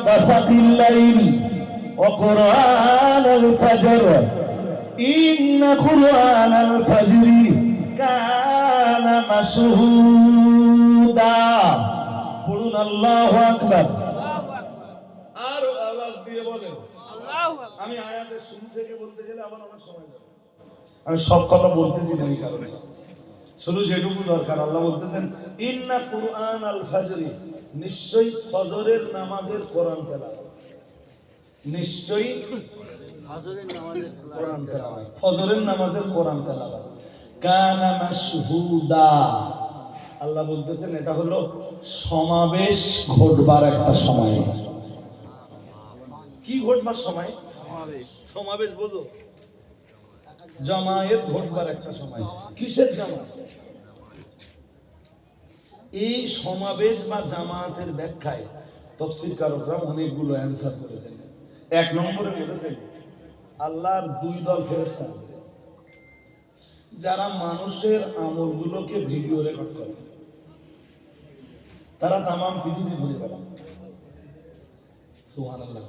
গাসাকিল লাইল ওয়া কুরআনাল ফাজর ইন্না কুরআনাল ফাজরি কানা মাশহুদা। পড়ুন আল্লাহু আকবার। আর আওয়াজ দিয়ে বলেন আল্লাহু আকবার। আমি আয়াতের শুরু থেকে বলতে গেলে আবার অনেক সময় যাবে। আমি সব কথা বলতেছি না এই কারণে, শুধু যেটুকু দরকার। আল্লাহ বলতেছেন ইন্না কুরআনাল ফাজরি, নিশ্চয়ই ফজরের নামাজের কোরআন তেলাওয়াত, নিশ্চয়ই ফজরের নামাজের কোরআন তেলাওয়াত, ফজরের নামাজের কোরআন তেলাওয়াত কানা মাশহুদা। আল্লাহ বলতেছেন এটা হলো সমাবেশ ঘটবার একটা সময়। কি ঘটবার সময়? সমাবেশ। সমাবেশ বোঝো? জামায়াত ঘটবার একটা সময়। কিসের জামায়াত? এই সমাবেশ বা জামায়াতের ব্যাখ্যায় তাফসীরকারকরা অনেকগুলো অ্যানসার করেছেন। এক নম্বরে বলেছেন আল্লাহর দুই দল ফেরেশতা আছে যারা মানুষের আমলগুলোকে ভিডিও রেকর্ড করে। তারা তামাম পৃথিবী ঘুরে বেড়ায়। সুবহানাল্লাহ।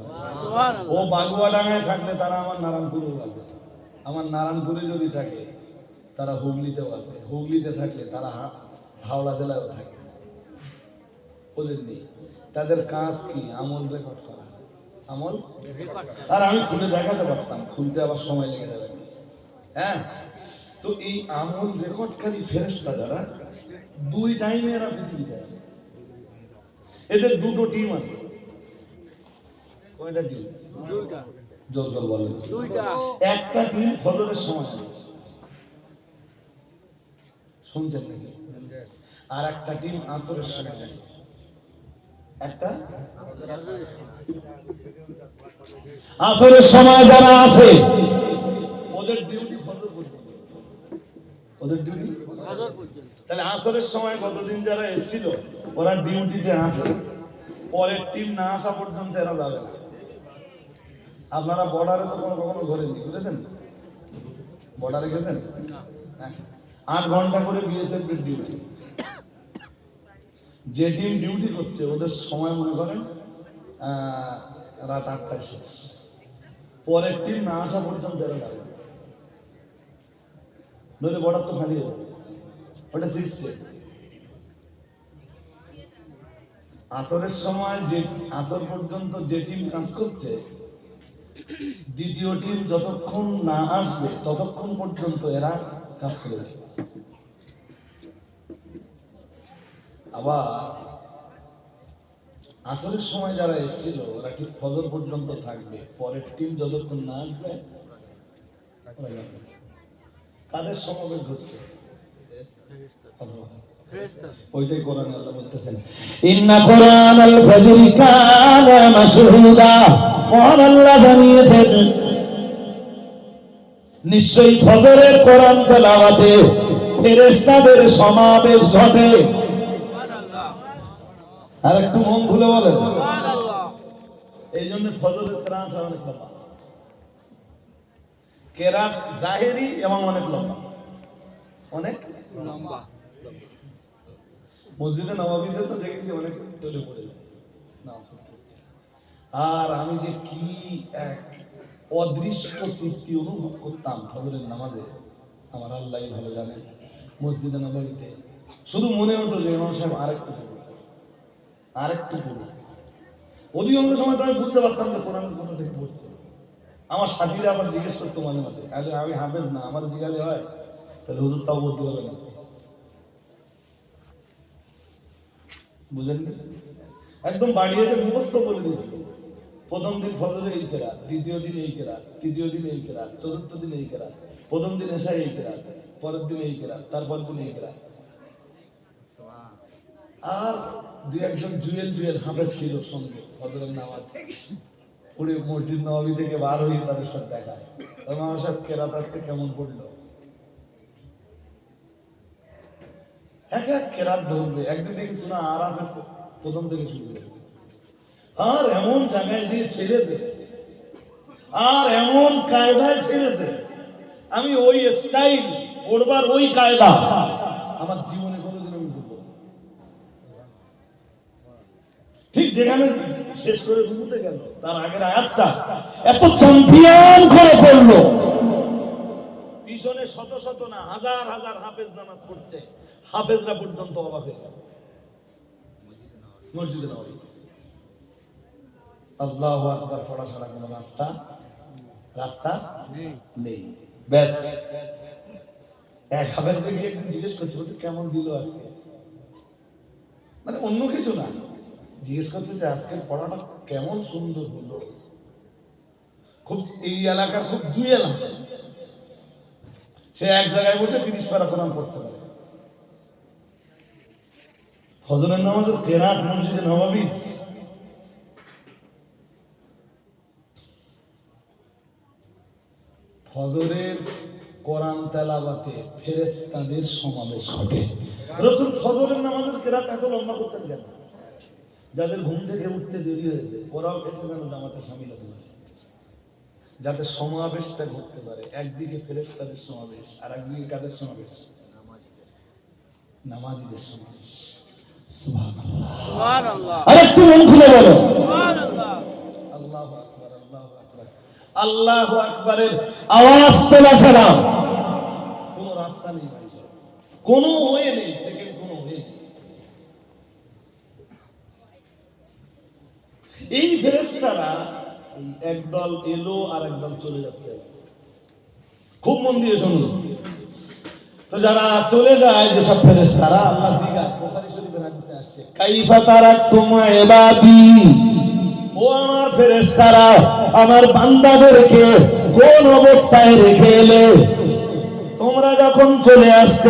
ও বাগুয়াডাঙ্গায় থাকলে তারা আমার নারায়ণপুরেও আছে, আমার নারায়ণপুরে যদি থাকে তারা হুগলিতেও আছে, হুগলিতে থাকলে তারা হাওড়া জেলায়ও থাকে। বুঝলেন? তাদের কাজ কি? আমল রেকর্ড করা, আমল রেকর্ড। আর আমি খুলে দেখাতে পারতাম, খুলতে আবার সময় লেগে যাবে। হ্যাঁ, তো এই আমল রেকর্ডকারী ফেরেশতা যারা, দুই টাইমে এরা পৃথিবীতে আছে। এদের দুটো টিম আছে। কয়টা টিম? দুইটা। জোর জোর বলেন। দুইটা। একটা টিম ফজরের সময় আছে, শুনছেন নাকি? আর একটা টিম আসরের সময় আছে। একটা আসরের সময় যারা আসে ওদের ডিউটি ফজর পর্যন্ত, ওদের ডিউটি ফজর পর্যন্ত। তাহলে আসরের সময় কতদিন যারা এসেছিল ওরা ডিউটিতে আছে, পরের টিম না আসা পর্যন্ত এরা যাবে না। আপনারা বর্ডারে তো কখনো ঘোরেননি, বুঝেছেন? বর্ডারে গেছেন? 8 ঘন্টা করে বিএসএফ এর ডিউটি। যে টিম ডিউটি করছে ওদের সময় মনে করেন রাত 8টায় শেষ, পরের টিম না আসা পর্যন্ত এরা যাবে। নইলে বর্ডার তো খালি হবে। ওটা সিস্টেম। আসরের সময় যে আসর পর্যন্ত যে টিম কাজ করছে, দ্বিতীয় টিম যতক্ষণ না আসবে ততক্ষণ পর্যন্ত এরা কাজ করে যাবে। আবার আসরের সময় যারা এসেছিল ওরা ঠিক ফজর পর্যন্ত থাকবে, পরের টিম যতক্ষণ না আসবে কাদের সমাবেশ ঘটছে? ওইটাই কোরআনে আল্লাহ বলতেছেন ইন্না কুরআনাল ফাজরি কানা মাশহুদা। আল্লাহ জানিয়েছেন নিশ্চয়ই ফজরের কোরআন তেলাওয়াতে ফেরেশতাদের সমাবেশ ঘটে। আর একটু মন খুলে বলেন সুবহানাল্লাহ। এই জন্য ফজরের কেরাত অনেক লম্বা, কেরাত জাহেরি এবং অনেক লম্বা, অনেক লম্বা। মসজিদে নববীতে তো দেখেছি অনেক টলে পড়ে যায়। আর আমি যে কি এক অদৃশ্য তৃপ্তি অনুভব করতাম ফজরের নামাজে, আমার আল্লাহই ভালো জানেন। মসজিদে নববীতে শুধু মনে হতো যে ইমাম সাহেব আরেকটু পড়ুন। অধিকাংশ সময় তো আমি বুঝতে পারতাম যে কোরআন কোথা থেকে পড়ছে। আমার সাথীরা আবার জিজ্ঞেস করতো মাঝে মাঝে, আমি হাফেজ না, আমার জিজ্ঞাসা হয় তাহলে হুজুর তাও বলতে পারবে না। বুঝেন? একদম বাড়ি এসে মুখস্থ বলে দিয়েছিল, প্রথম দিন ফজরে এই কেরাত, দ্বিতীয় দিন এই কেরাত, তৃতীয় দিন এই কেরাত, চতুর্থ দিন এই কেরাত, প্রথম দিন এশায় এই কেরাত, পরের দিন এই কেরাত, তারপর দিন এই কেরাত। আর দুই একজন জুয়েল হাফেজ ছিল সঙ্গে, ফজরের নামাজ পড়ে মসজিদ নববী থেকে বার হয়ে তাদের সাথে দেখা। ইমাম সাহেব কেরাত আজকে কেমন পড়লো, এক এক কেরাত ধরবে। একদিন দেখেছি না আরাফের প্রথম থেকে শুরু করেছে, আর এমন জায়গায় যে ছেড়েছে, আর এমন কায়দায় ছেড়েছে, আমি ওই স্টাইল পড়বার ওই কায়দা আমার জীবনে কোনোদিন আমি ভুলব। ঠিক যেখানে শেষ করে রুকুতে গেল, তার আগের আয়াতটা এত চ্যাম্পিয়ন করে পড়লো, পিছনে শত শত না হাজার হাজার হাফেজ নামাজ পড়ছে, হাফেজরা পর্যন্ত অবাক হয়ে গেল। মসজিদে নববী আল্লাহু আকবার পড়া ছাড়া কোনো রাস্তা নেই। ব্যাস এক হাফেজকে গিয়ে একদিন জিজ্ঞেস করছে, বলছে কেমন দিল আজকে, মানে অন্য কিছু না, জিজ্ঞেস করছে যে আজকের পড়াটা কেমন সুন্দর হলো। খুব এই এলাকার খুব দুই এলাকা, সে এক জায়গায় বসে 30 পারা কোরআন পড়তে পারে। ফজরের নামাজের কেরাত মসজিদে নববী, ফজরের কোরআন তেলাওয়াতে ফেরেশতাদের সমাবেশ ঘটে। রাসূল ফজরের নামাজের কেরাত এত লম্বা করতেন কেন? যাদের ঘুম থেকে উঠতে দেরি হয়েছে ওরাও এসে যেন জামাতে শামিল হতে পারে, যাতে সমাবেশটা ঘটতে পারে। একদিকে ফেরেশতাদের সমাবেশ, আর একদিকে কাদের সমাবেশ? নামাজীদের সমাবেশ। সুবহানাল্লাহ, সুবহানাল্লাহ। আরেকটু মন খুলে বলো সুবহানাল্লাহ। আল্লাহু আকবার, আল্লাহু আকবার। আল্লাহু আকবারের আওয়াজ তোলা ছাড়া কোনো রাস্তা নেই ভাই, কোনো ওয়ে নেই, সেকেন্ড কোনো ওয়ে নেই। এই ফেরেশতারা একদল এলো আর একদল চলে যাচ্ছে, খুব মন দিয়ে শুনুন। তো যারা চলে যায় যেসব ফেরেশতারা, আল্লাহ জিজ্ঞাসা, বুখারী শরীফের হাদিসে আসছে, কাইফা তারাকতুম ইবাদি, ও আমার ফেরেশতারা আমার বান্দাদেরকে কোন অবস্থায় রেখে এলে? তোমরা যখন চলে আসতে